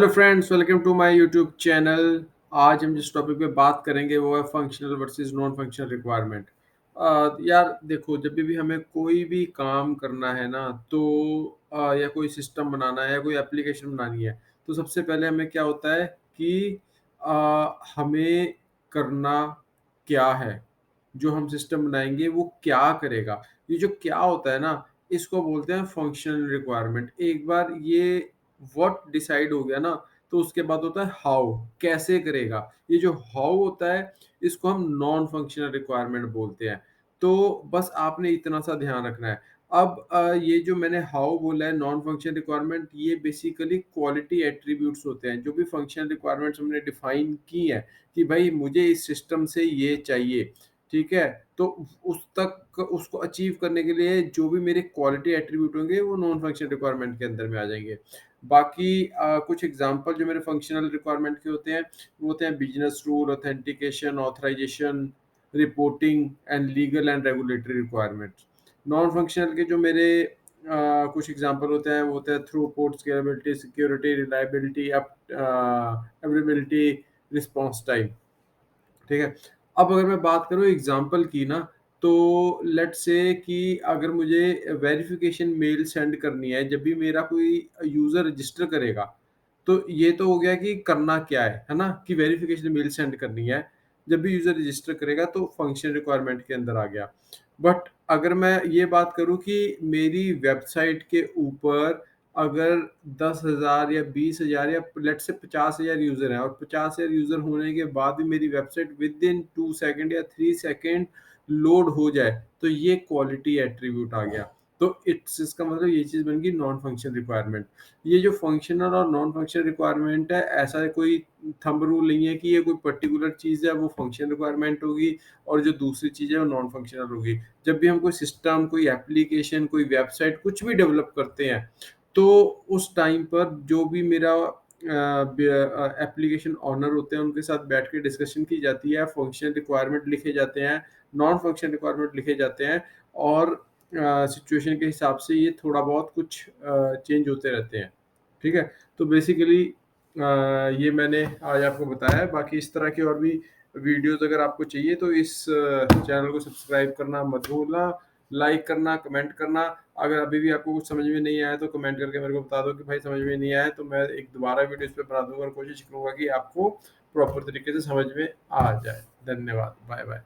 Hello friends, welcome to my YouTube channel. आज हम जिस टॉपिक पे बात करेंगे वो है functional versus non functional requirement. यार देखो, जब भी हमें कोई भी काम करना है ना, तो या कोई सिस्टम बनाना है या कोई एप्लीकेशन बनानी है, तो सबसे पहले हमें क्या होता है कि हमें करना क्या है, जो हम सिस्टम बनाएंगे वो क्या करेगा। ये जो क्या होता है ना, इसको बोलते हैं फंक्शनल रिक्वायरमेंट। एक बार ये व्हाट डिसाइड हो गया ना, तो उसके बाद होता है हाउ, कैसे करेगा। ये जो हाउ होता है, इसको हम नॉन फंक्शनल रिक्वायरमेंट बोलते हैं। तो बस आपने इतना सा ध्यान रखना है। अब ये जो मैंने हाउ बोला है, नॉन फंक्शनल रिक्वायरमेंट, ये बेसिकली क्वालिटी एट्रीब्यूट्स होते हैं। जो भी फंक्शनल रिक्वायरमेंट्स हमने डिफाइन की है कि भाई मुझे इस सिस्टम से ये चाहिए, ठीक है, तो उस तक उसको अचीव करने के लिए जो भी मेरे क्वालिटी एट्रीब्यूट होंगे वो नॉन फंक्शनल रिक्वायरमेंट के अंदर में आ जाएंगे। बाकी कुछ एग्जांपल जो मेरे फंक्शनल रिक्वायरमेंट के होते हैं, वो होते हैं business rule, authentication, authorisation, reporting and legal and regulatory requirements. Non functional के जो मेरे कुछ एग्जांपल होते हैं, वो होते हैं throughput, scalability, security, reliability, availability, response time. ठीक है। अब अगर मैं बात करूँ एग्जाम्पल की ना, तो लेट्स से कि अगर मुझे वेरिफिकेशन मेल सेंड करनी है जब भी मेरा कोई यूज़र रजिस्टर करेगा, तो ये तो हो गया कि करना क्या है ना? कि वेरिफिकेशन मेल सेंड करनी है, जब भी यूज़र रजिस्टर करेगा तो फंक्शन रिक्वायरमेंट के अंदर आ गया। बट अगर मैं ये बात करूँ कि मेरी वेबसाइट के ऊपर अगर 10,000 या 20,000 या लेट्स से 50,000 यूज़र हैं, और 50,000 यूज़र होने के बाद भी मेरी वेबसाइट विद इन 2 सेकंड या 3 सेकंड लोड हो जाए, तो ये क्वालिटी एट्रीब्यूट आ गया। तो इट्स इसका मतलब ये चीज़ बन गई नॉन फंक्शनल रिक्वायरमेंट। ये जो फंक्शनल और नॉन फंक्शनल रिक्वायरमेंट है, ऐसा कोई थंब रूल नहीं है कि ये कोई पर्टिकुलर चीज़ है वो फंक्शनल रिक्वायरमेंट होगी और जो दूसरी चीज़ है वो नॉन फंक्शनल होगी। जब भी हम कोई सिस्टम, कोई एप्लीकेशन, कोई वेबसाइट कुछ भी डेवलप करते हैं, तो उस टाइम पर जो भी मेरा एप्लीकेशन ओनर होते हैं, उनके साथ बैठ के डिस्कशन की जाती है, फंक्शन रिक्वायरमेंट लिखे जाते हैं, नॉन फंक्शन रिक्वायरमेंट लिखे जाते हैं, और सिचुएशन के हिसाब से ये थोड़ा बहुत कुछ चेंज होते रहते हैं। ठीक है? तो बेसिकली ये मैंने आज आपको बताया है। बाकी इस तरह की और भी वीडियोज़ अगर आपको चाहिए तो इस चैनल को सब्सक्राइब करना मत भूलना, लाइक करना, कमेंट करना। अगर अभी भी आपको कुछ समझ में नहीं आया तो कमेंट करके मेरे को बता दो कि भाई समझ में नहीं आया, तो मैं एक दोबारा वीडियो इस पे बना दूँगा और कोशिश करूँगा कि आपको प्रॉपर तरीके से समझ में आ जाए। धन्यवाद। बाय-बाय।